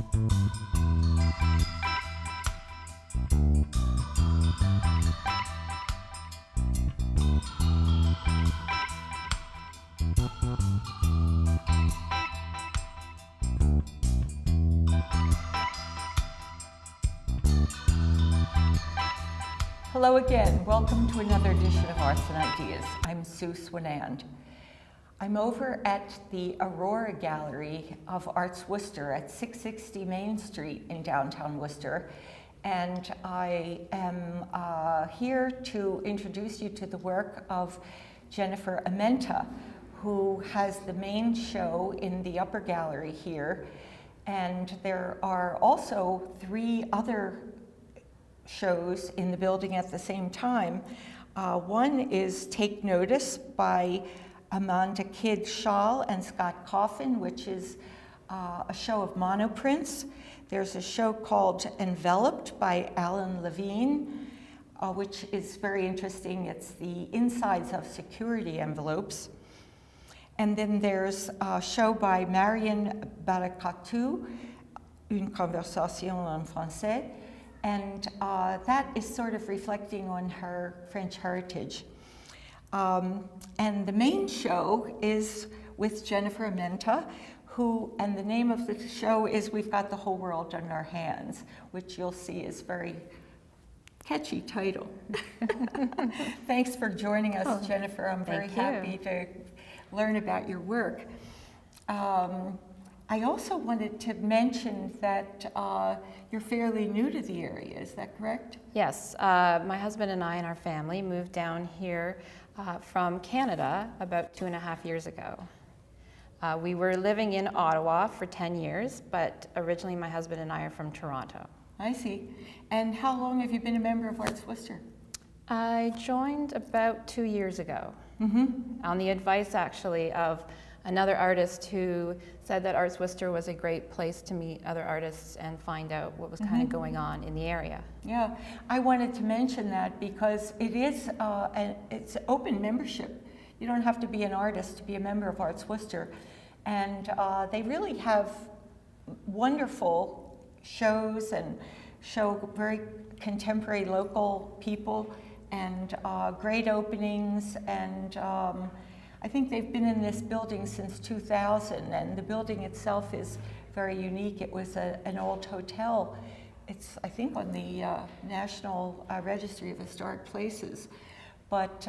Hello again. Welcome to another edition of Arts and Ideas. I'm Sue Swinand. I'm over at the Auora Gallery of ArtsWorcester at 660 Main Street in downtown Worcester. And I am here to introduce you to the work of Jennifer Amenta, who has the main show in the upper gallery here. And there are also 3 other shows in the building at the same time. One is Take Notice by Amanda Kidd Schall and Scott Coffin, which is a show of monoprints. There's a show called Enveloped by Alan Levine, which is very interesting. It's the insides of security envelopes. And then there's a show by Marianne Barakatou, Une conversation en français. And that is sort of reflecting on her French heritage. And the main show is with Jennifer Amenta, and the name of the show is We've Got the Whole World in Our Hands, which you'll see is very catchy title. Thanks for joining us, Jennifer. I'm very happy to learn about your work. I also wanted to mention that you're fairly new to the area, is that correct? Yes, my husband and I and our family moved down here from Canada about 2.5 years ago. We were living in Ottawa for 10 years, but originally my husband and I are from Toronto. I see. And how long have you been a member of ArtsWorcester? I joined about 2 years ago, on the advice actually of another artist who said that ArtsWorcester was a great place to meet other artists and find out what was kind of going on in the area. Yeah, I wanted to mention that because it is it's open membership. You don't have to be an artist to be a member of ArtsWorcester. And they really have wonderful shows and show very contemporary local people and great openings, and I think they've been in this building since 2000, and the building itself is very unique. It was an old hotel. It's, I think, on the National Registry of Historic Places. But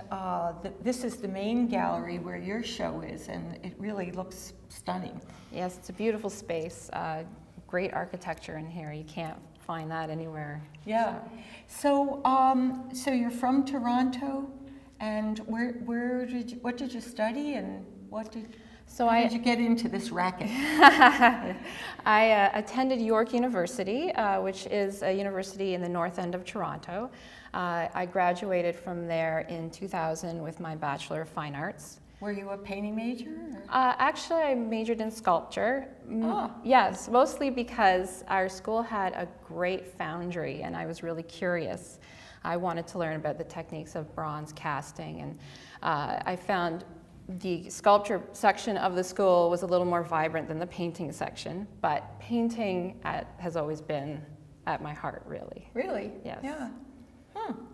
this is the main gallery where your show is, and it really looks stunning. Yes, it's a beautiful space. Great architecture in here. You can't find that anywhere. Yeah. So, so you're from Toronto, and what did you study, and how did you get into this racket? I attended York University, which is a university in the north end of Toronto. I graduated from there in 2000 with my Bachelor of Fine Arts. Were you a painting major? Actually, I majored in sculpture. Oh. Yes, mostly because our school had a great foundry, and I was really curious. I wanted to learn about the techniques of bronze casting, and I found the sculpture section of the school was a little more vibrant than the painting section, but painting has always been at my heart, really. Really? Yes. Yeah.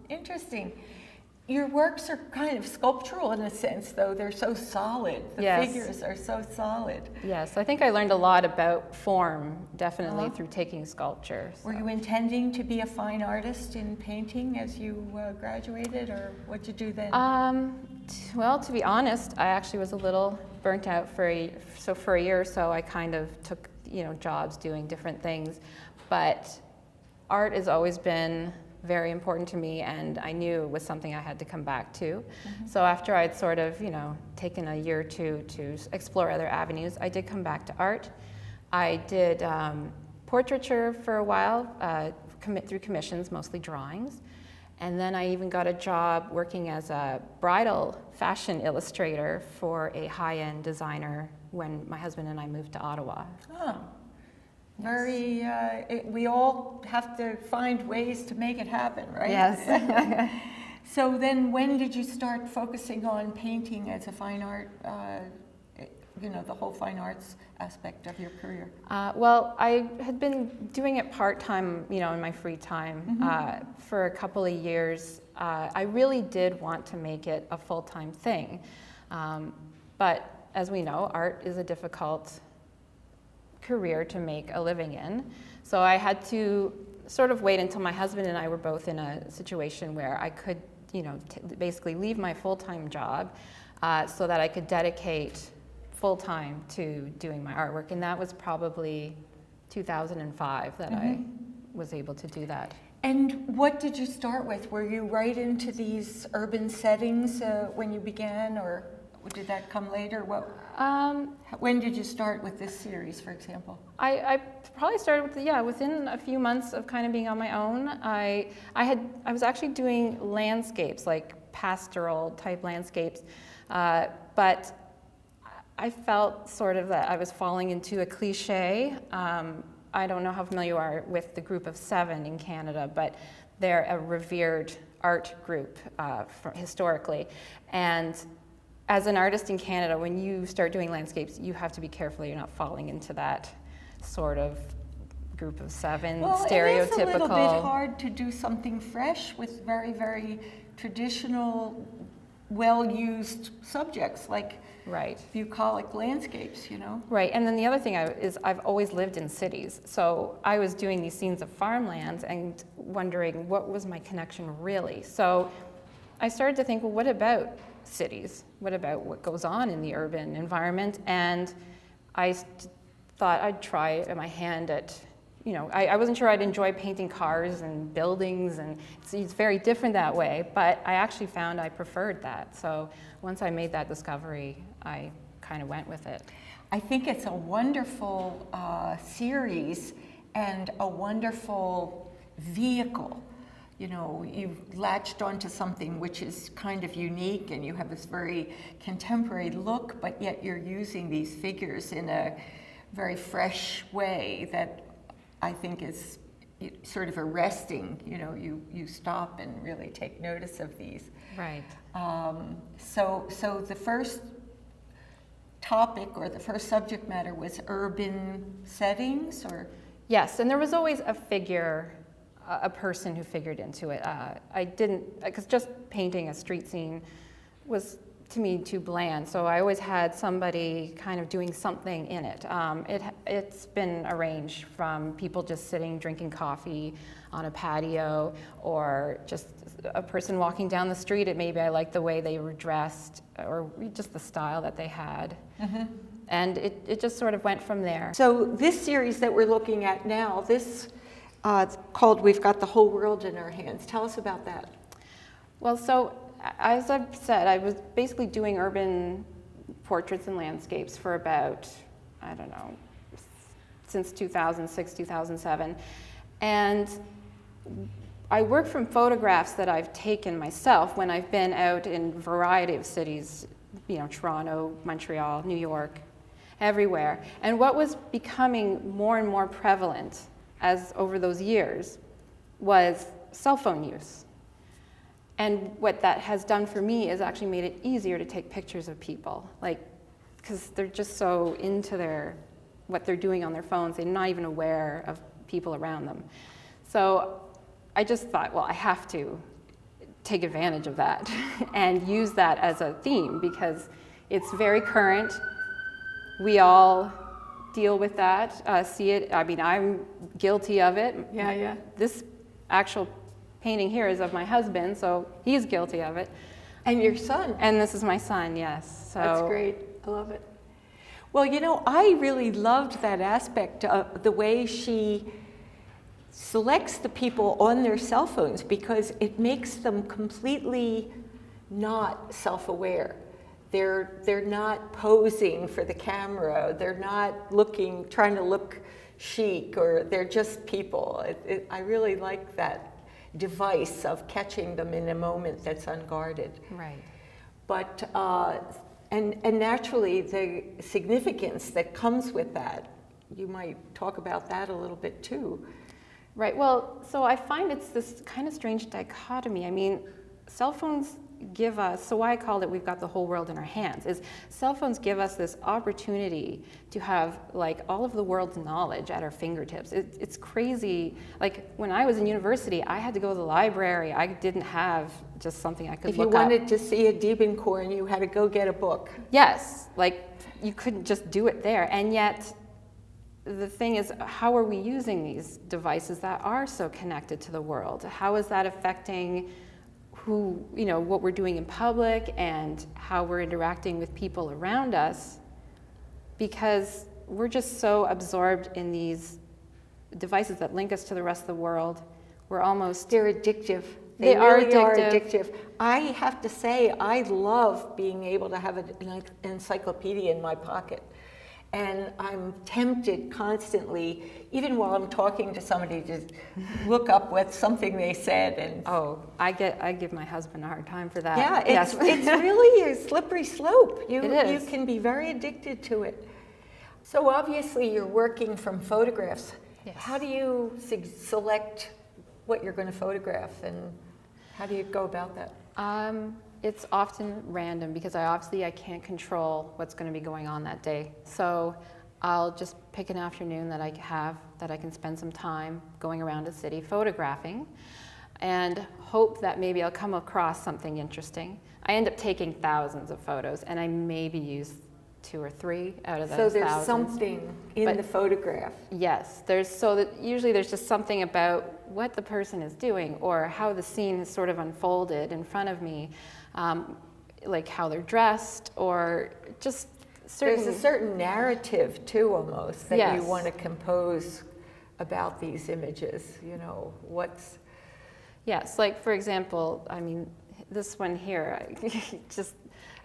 Interesting. Your works are kind of sculptural in a sense, though. They're so solid. The figures are so solid. Yes, I think I learned a lot about form, definitely, through taking sculpture. So. Were you intending to be a fine artist in painting as you graduated, or what'd you do then? Well, to be honest, I actually was a little burnt out for a year or so. I kind of took, jobs doing different things, but art has always been very important to me, and I knew it was something I had to come back to. So after I'd sort of, taken a year or two to explore other avenues, I did come back to art. I did portraiture for a while, through commissions, mostly drawings. And then I even got a job working as a bridal fashion illustrator for a high-end designer when my husband and I moved to Ottawa. Oh. Very, we all have to find ways to make it happen, right? Yes. So then when did you start focusing on painting as a fine art you know, the whole fine arts aspect of your career? Well, I had been doing it part-time, you know, in my free time for a couple of years. I really did want to make it a full-time thing. But as we know, art is a difficult career to make a living in. So I had to sort of wait until my husband and I were both in a situation where I could, you know, basically leave my full-time job so that I could dedicate full-time to doing my artwork. And that was probably 2005 that I was able to do that. And what did you start with? Were you right into these urban settings when you began, or did that come later? When did you start with this series, for example? I probably started with, within a few months of kind of being on my own. I was actually doing landscapes, like pastoral type landscapes, but I felt sort of that I was falling into a cliche. I don't know how familiar you are with the Group of Seven in Canada, but they're a revered art group historically. And as an artist in Canada, when you start doing landscapes, you have to be careful you're not falling into that sort of Group of Seven, stereotypical. It is a little bit hard to do something fresh with very, very traditional, well-used subjects like bucolic landscapes, you know? Right, and then the other thing is I've always lived in cities. So I was doing these scenes of farmlands and wondering what was my connection really. So I started to think, well, what about cities? What about what goes on in the urban environment? And I thought I'd try my hand at, you know, I wasn't sure I'd enjoy painting cars and buildings, and it's very different that way, but I actually found I preferred that. So once I made that discovery, I kind of went with it. I think it's a wonderful series and a wonderful vehicle. You know, you've latched onto something which is kind of unique, and you have this very contemporary look, but yet you're using these figures in a very fresh way that I think is sort of arresting. You know, you stop and really take notice of these. Right. So the first topic or the first subject matter was urban settings, or? Yes, and there was always a figure, a person who figured into it. I didn't, because just painting a street scene was, to me, too bland. So I always had somebody kind of doing something in it. It's been arranged from people just sitting, drinking coffee on a patio, or just a person walking down the street. Maybe I liked the way they were dressed, or just the style that they had. And it just sort of went from there. So this series that we're looking at now, this it's called We've Got the Whole World in Our Hands. Tell us about that. Well, so as I've said, I was basically doing urban portraits and landscapes for about, I don't know, since 2006, 2007. And I work from photographs that I've taken myself when I've been out in a variety of cities, you know, Toronto, Montreal, New York, everywhere. And what was becoming more and more prevalent as over those years was cell phone use. And what that has done for me is actually made it easier to take pictures of people, like, because they're just so into what they're doing on their phones, they're not even aware of people around them. So I just thought, well, I have to take advantage of that and use that as a theme, because it's very current. We all deal with that, see it. I mean, I'm guilty of it. Yeah. This actual painting here is of my husband, so he's guilty of it. And your son. And this is my son, yes. So that's great. I love it. Well, you know, I really loved that aspect of the way she selects the people on their cell phones, because it makes them completely not self-aware. They're not posing for the camera. They're not trying to look chic, or they're just people. I really like that device of catching them in a moment that's unguarded. Right. But and naturally the significance that comes with that. You might talk about that a little bit too. Right. Well, so I find it's this kind of strange dichotomy. I mean, cell phones give us, so why I called it We've Got the Whole World in Our Hands, is cell phones give us this opportunity to have like all of the world's knowledge at our fingertips. It's crazy. Like when I was in university, I had to go to the library. I didn't have just something I could If look you up. wanted to see a Diebenkorn, you had to go get a book. Yes, like you couldn't just do it there. And yet, the thing is, how are we using these devices that are so connected to the world? How is that affecting who, you know, what we're doing in public and how we're interacting with people around us? Because we're just so absorbed in these devices that link us to the rest of the world. We're almost... They're addictive. They really are are addictive. I have to say, I love being able to have an encyclopedia in my pocket. And I'm tempted constantly, even while I'm talking to somebody, to look up what something they said. And Oh, I give my husband a hard time for that. yeah, Yes. it's really a slippery slope. It is. You can be very addicted to it. So obviously you're working from photographs. Yes. How do you select what you're going to photograph, and how do you go about that? It's often random because I can't control what's going to be going on that day. So I'll just pick an afternoon that I can spend some time going around a city photographing and hope that maybe I'll come across something interesting. I end up taking thousands of photos and I maybe use 2 or 3 out of those So there's thousands. something in the photograph. Yes, usually there's just something about what the person is doing or how the scene has sort of unfolded in front of me, like how they're dressed or just certain... There's a certain narrative too, almost, that you Yes. want to compose about these images, you know, what's... Yes, like for example, I mean, this one here, just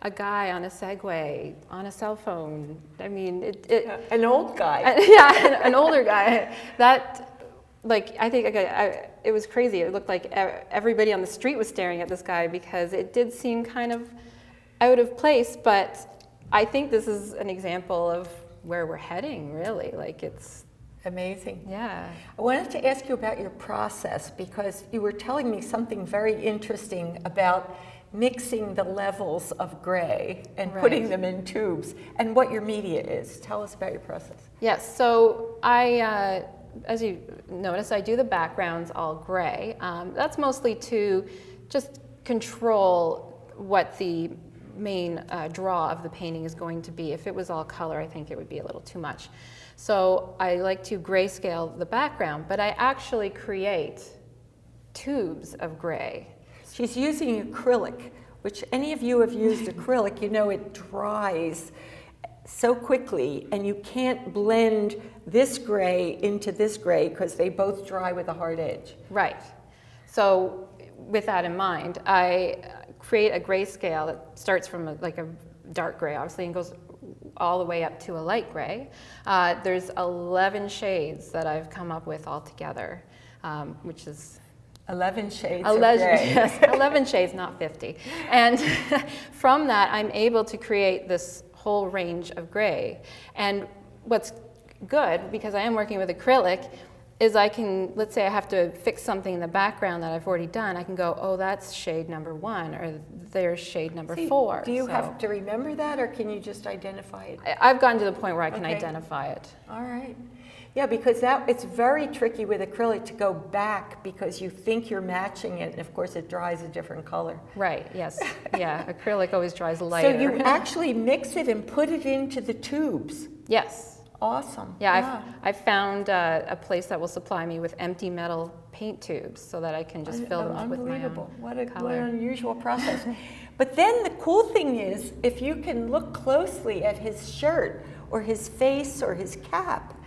a guy on a Segway, on a cell phone. I mean, An old guy. yeah, an older guy. That, like, I think it was crazy. It looked like everybody on the street was staring at this guy because it did seem kind of out of place, but I think this is an example of where we're heading, really. Like, it's... Amazing. Yeah. I wanted to ask you about your process because you were telling me something very interesting about mixing the levels of gray and putting them in tubes and what your media is. Tell us about your process. Yes, so I, as you notice, I do the backgrounds all gray. That's mostly to just control what the main draw of the painting is going to be. If it was all color, I think it would be a little too much. So I like to grayscale the background, but I actually create tubes of gray. She's using acrylic, which any of you have used acrylic, you know it dries so quickly and you can't blend this gray into this gray because they both dry with a hard edge. Right. So with that in mind, I create a grayscale that starts from a dark gray, obviously, and goes all the way up to a light gray. There's 11 shades that I've come up with altogether, which is 11 shades of gray. Yes, 11 shades, not 50. And from that, I'm able to create this whole range of gray. And what's good, because I am working with acrylic, is I can, let's say I have to fix something in the background that I've already done, I can go, oh, that's shade number 1, or there's shade number 4. Do you have to remember that, or can you just identify it? I've gotten to the point where I can Okay. identify it. All right. Yeah, because it's very tricky with acrylic to go back because you think you're matching it, and of course it dries a different color. Right, yes. Yeah, acrylic always dries lighter. So you actually mix it and put it into the tubes. Yes. Awesome. Yeah, I've found a place that will supply me with empty metal paint tubes so that I can just fill them up with my Unbelievable. own What color. an unusual process. But then the cool thing is, if you can look closely at his shirt or his face or his cap,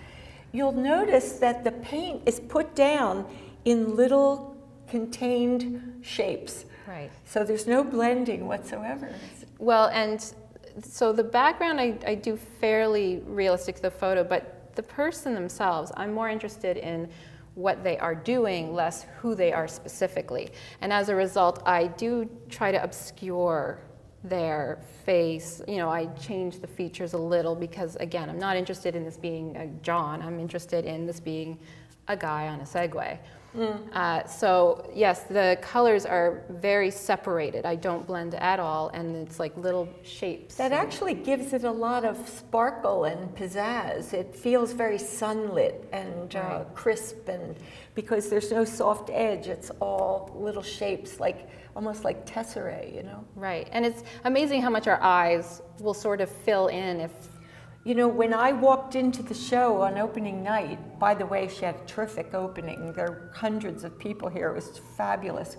you'll notice that the paint is put down in little contained shapes. Right. So there's no blending whatsoever. Well, and so the background I do fairly realistic to the photo, but the person themselves, I'm more interested in what they are doing, less who they are specifically. And as a result, I do try to obscure their face. You know, I change the features a little because, again, I'm not interested in this being a John. I'm interested in this being a guy on a Segway. So yes, the colors are very separated. I don't blend at all, and it's like little shapes. That actually gives it a lot of sparkle and pizzazz. It feels very sunlit and crisp, and because there's no soft edge, it's all little shapes, like almost like tesserae, you know? Right, and it's amazing how much our eyes will sort of fill in if. You know, when I walked into the show on opening night, by the way, she had a terrific opening. There were hundreds of people here. It was fabulous.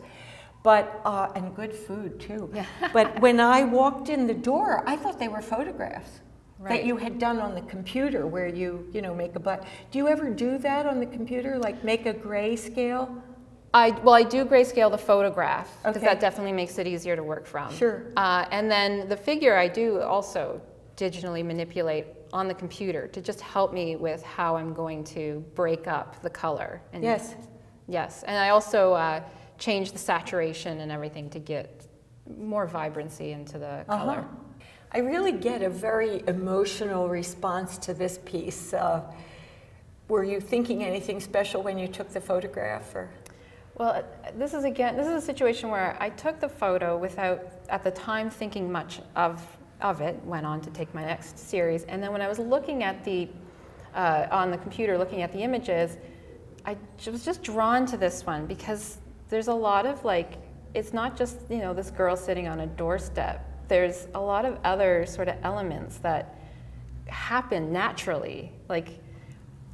But, and good food too. Yeah. But when I walked in the door, I thought they were photographs Right. that you had done on the computer where you make a black. Do you ever do that on the computer, like make a grayscale? I do grayscale the photograph, because that definitely makes it easier to work from. Sure. And then the figure I do also digitally manipulate on the computer to just help me with how I'm going to break up the color. And Yes. Yes, and I also change the saturation and everything to get more vibrancy into the color. I really get a very emotional response to this piece. Were you thinking anything special when you took the photograph? Or? Well, this is a situation where I took the photo without, at the time, thinking much of it, went on to take my next series, and then when I was looking at on the computer, looking at the images, I was just drawn to this one because there's a lot of it's not just, this girl sitting on a doorstep. There's a lot of other sort of elements that happen naturally. Like,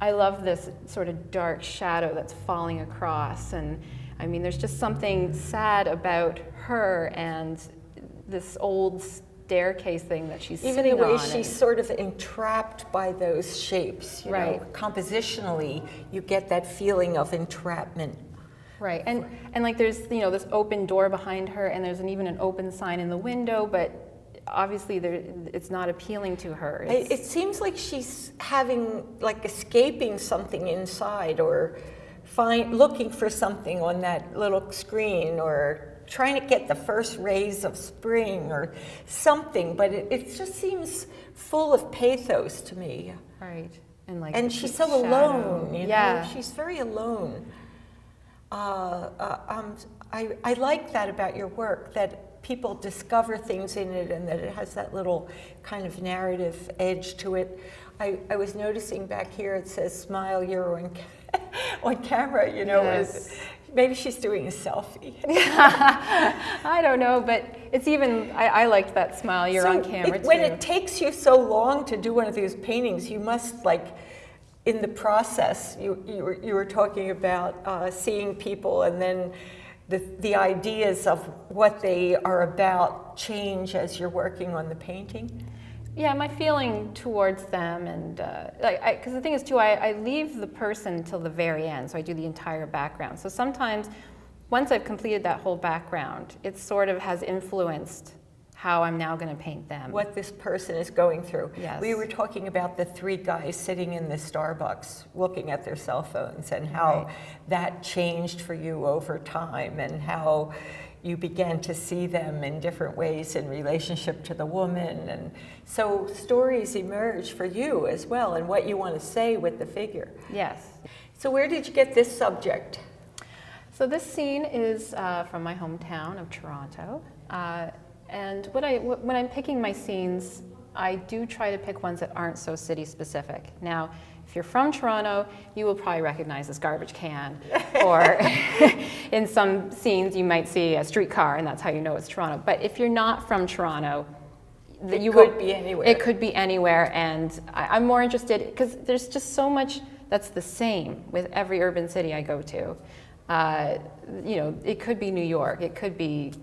I love this sort of dark shadow that's falling across, and I mean, there's just something sad about her and this old staircase thing that she's sitting on. Even the way she's sort of entrapped by those shapes, you Right. know, compositionally, you get that feeling of entrapment. Right, and like there's this open door behind her, and there's even an open sign in the window, but obviously it's not appealing to her. It seems like she's escaping something inside, or looking for something on that little screen, or trying to get the first rays of spring or something, but it just seems full of pathos to me. Right, and she's so shadow. alone, you Yeah. know, she's very alone. I like that about your work, that people discover things in it and that it has that little kind of narrative edge to it. I was noticing back here it says "Smile, you're on camera," you know. Yes. Maybe she's doing a selfie. I don't know, but it's even, I liked that smile, you're on camera too. When it takes you so long to do one of these paintings, you must, in the process, you were talking about seeing people, and then the ideas of what they are about change as you're working on the painting. Yeah, my feeling towards them, and because the thing is too, I leave the person till the very end, so I do the entire background. So sometimes, once I've completed that whole background, it sort of has influenced how I'm now going to paint them. What this person is going through. Yes. We were talking about the three guys sitting in the Starbucks looking at their cell phones, and how that changed for you over time, and how you began to see them in different ways in relationship to the woman. And so stories emerge for you as well, and what you want to say with the figure. Yes. So where did you get this subject? So this scene is from my hometown of Toronto. And when I'm picking my scenes, I do try to pick ones that aren't so city specific. Now, if you're from Toronto, you will probably recognize this garbage can, or in some scenes you might see a streetcar, and that's how you know it's Toronto. But if you're not from Toronto, It could be anywhere. It could be anywhere, and I'm more interested because there's just so much that's the same with every urban city I go to. It could be New York, it could be,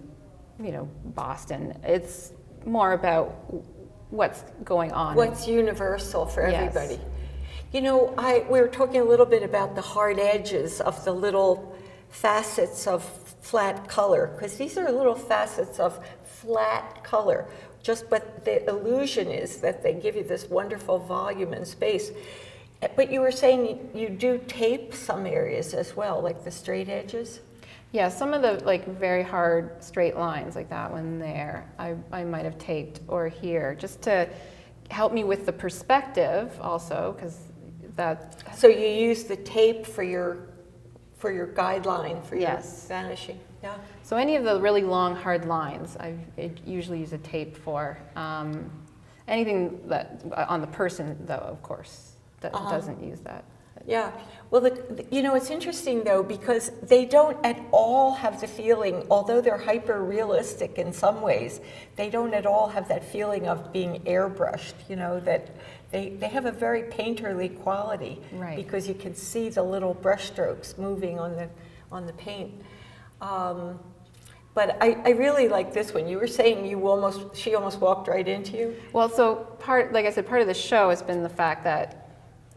Boston. It's more about what's going on. What's universal for Yes. everybody. We were talking a little bit about the hard edges of the little facets of flat color, because these are little facets of flat color. But the illusion is that they give you this wonderful volume and space. But you were saying you do tape some areas as well, like the straight edges? Yeah, some of the very hard straight lines, like that one there, I might have taped, or here, just to help me with the perspective also, because that. So you use the tape for your for your guideline for your Yes. vanishing. Yeah. So any of the really long, hard lines, I usually use a tape for. Anything that on the person, though, of course, that doesn't use that. Yeah. Well, it's interesting, though, because they don't at all have the feeling, although they're hyper-realistic in some ways, they don't at all have that feeling of being airbrushed, that they have a very painterly quality. Right. Because you can see the little brush strokes moving on the paint. But I really like this one. You were saying she almost walked right into you? Well, so like I said, part of the show has been the fact that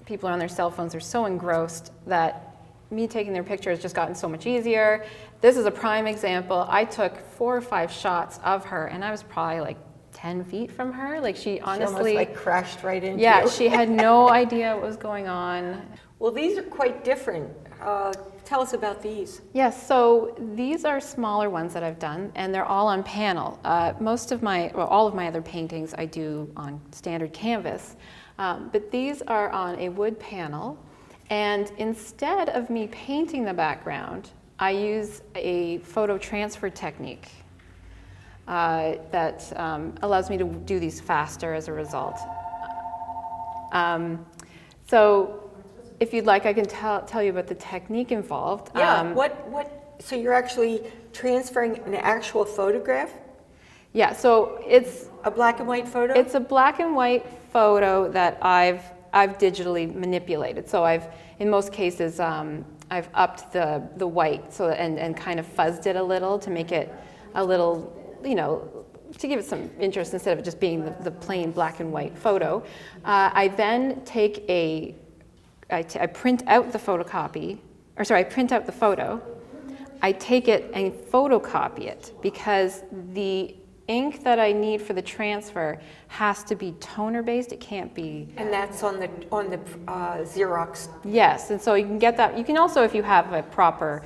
people are on their cell phones, they're so engrossed that me taking their picture has just gotten so much easier. This is a prime example. I took 4 or 5 shots of her, and I was probably like 10 feet from her. Like she honestly... She almost crashed right into you. Yeah, she had no idea what was going on. Well, these are quite different. Tell us about these. Yes, so these are smaller ones that I've done, and they're all on panel. All of my other paintings I do on standard canvas. But these are on a wood panel, and instead of me painting the background, I use a photo transfer technique that allows me to do these faster as a result. So if you'd like, I can tell you about the technique involved. Yeah, so you're actually transferring an actual photograph? Yeah, so it's a black and white photo? It's a black and white photo that I've digitally manipulated. So in most cases, I've upped the white and kind of fuzzed it a little to make it a little, to give it some interest instead of it just being the plain black and white photo. I then take I print out the photocopy, I print out the photo. I take it and photocopy it because the ink that I need for the transfer has to be toner based. It can't be. And that's on the Xerox. Yes, and so you can get that. You can also, if you have a proper,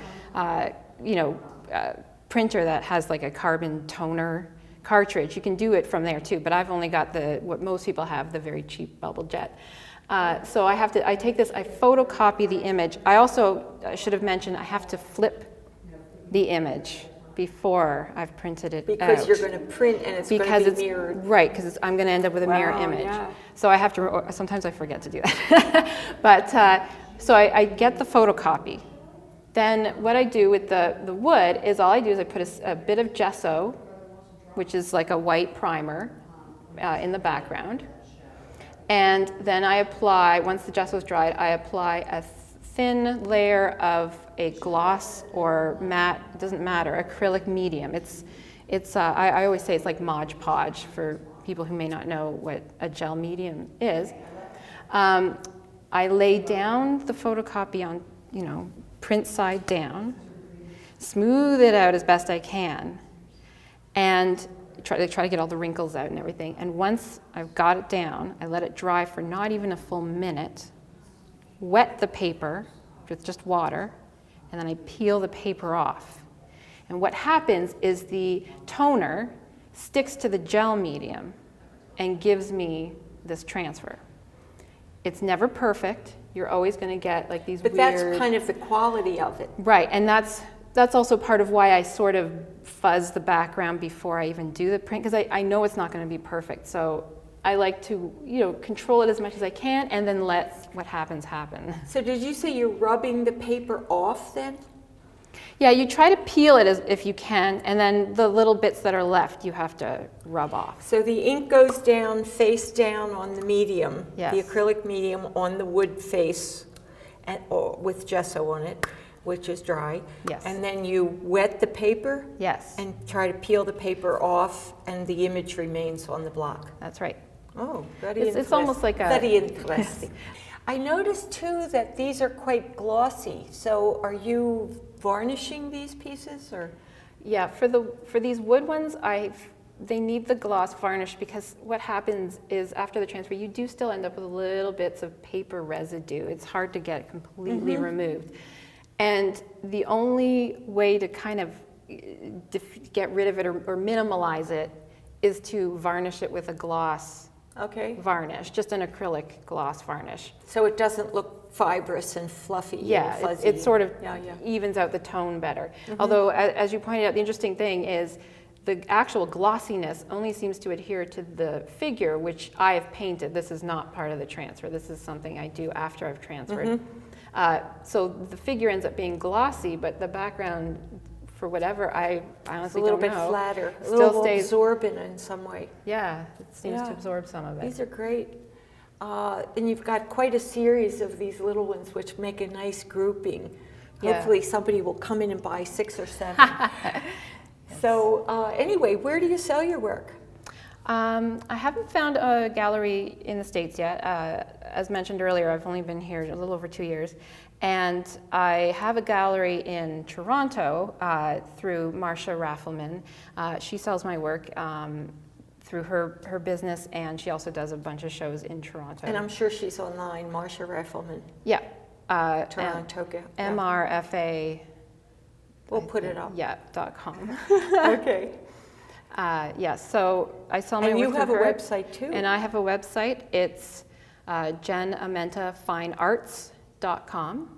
printer that has like a carbon toner cartridge, you can do it from there too. But I've only got what most people have, the very cheap bubble jet. So I take this, I photocopy the image. I should have mentioned, I have to flip the image before I've printed it because out. You're going to print and it's going to be mirrored. Right, because I'm going to end up with a mirror image. Yeah. So I have to, sometimes I forget to do that. But, so I get the photocopy. Then what I do with the wood is all I do is I put a bit of gesso, which is like a white primer in the background. And then I apply, once the gesso is dried, I apply a thin layer of a gloss or matte, it doesn't matter, acrylic medium. I always say it's like Mod Podge for people who may not know what a gel medium is. I lay down the photocopy on, print side down, smooth it out as best I can, and try to get all the wrinkles out and everything. And once I've got it down, I let it dry for not even a full minute, wet the paper with just water, and then I peel the paper off. And what happens is the toner sticks to the gel medium and gives me this transfer. It's never perfect. You're always going to get like these weird... But that's kind of the quality of it. Right, and that's also part of why I sort of fuzz the background before I even do the print, because I know it's not going to be perfect. So I like to, control it as much as I can and then let what happens happen. So did you say you're rubbing the paper off then? Yeah, you try to peel it if you can, and then the little bits that are left you have to rub off. So the ink goes down, face down on the medium, yes. The acrylic medium on the wood face with gesso on it, which is dry. Yes. And then you wet the paper? Yes. And try to peel the paper off, and the image remains on the block. That's right. Oh, very interesting. It's almost like a... Very interesting. I noticed too that these are quite glossy. So are you varnishing these pieces, or? Yeah, for these wood ones, they need the gloss varnish, because what happens is after the transfer, you do still end up with little bits of paper residue. It's hard to get completely removed. And the only way to kind of get rid of it or minimalize it is to varnish it with a gloss Okay. varnish, just an acrylic gloss varnish. So it doesn't look fibrous and fluffy Yeah, and fuzzy. it sort of Yeah, yeah. evens out the tone better. Although, as you pointed out, the interesting thing is the actual glossiness only seems to adhere to the figure, which I have painted. This is not part of the transfer. This is something I do after I've transferred. So the figure ends up being glossy, but the background, for whatever, I honestly don't know. A little bit flatter, a Still little stays absorbent in some way. Yeah, it seems Yeah. to absorb some of it. These are great. And you've got quite a series of these little ones which make a nice grouping. Yeah. Hopefully somebody will come in and buy 6 or 7. So anyway, where do you sell your work? I haven't found a gallery in the States yet. As mentioned earlier, I've only been here a little over 2 years. And I have a gallery in Toronto through Marcia Raffelman. She sells my work through her business, and she also does a bunch of shows in Toronto. And I'm sure she's online, Marcia Raffelman. Yeah. Toronto. Yeah. MRFA. We'll put it up. Yeah, .com. Okay. Yeah, so I sell my And work you have a through her. website too. And I have a website. It's JenAmentaFineArts.com.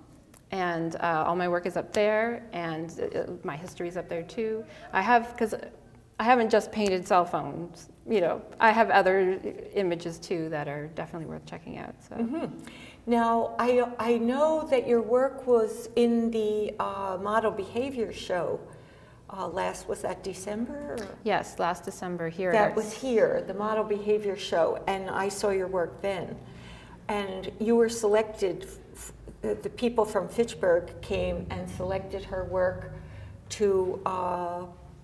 And all my work is up there, and my history is up there too. Because I haven't just painted cell phones, I have other images too that are definitely worth checking out. So. Now, I know that your work was in the Model Behavior Show was that December? Or? Yes, last December here. That was here, the Model Behavior Show, and I saw your work then. And you were selected, the people from Fitchburg came and selected her work to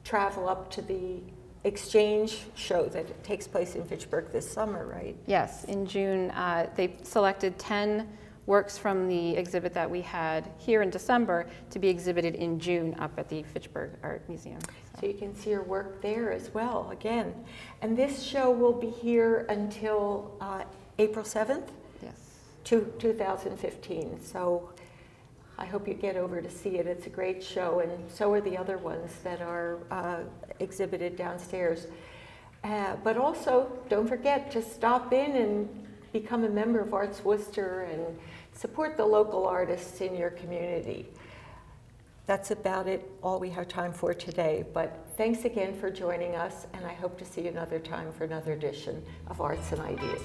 travel up to the exchange show that takes place in Fitchburg this summer, right? Yes, in June, they selected 10 works from the exhibit that we had here in December to be exhibited in June up at the Fitchburg Art Museum. So you can see your work there as well, again. And this show will be here until April 7th, Yes. 2015. So I hope you get over to see it. It's a great show, and so are the other ones that are exhibited downstairs. But also, don't forget to stop in and become a member of ArtsWorcester and support the local artists in your community. That's about it, all we have time for today. But thanks again for joining us, and I hope to see you another time for another edition of Arts and Ideas.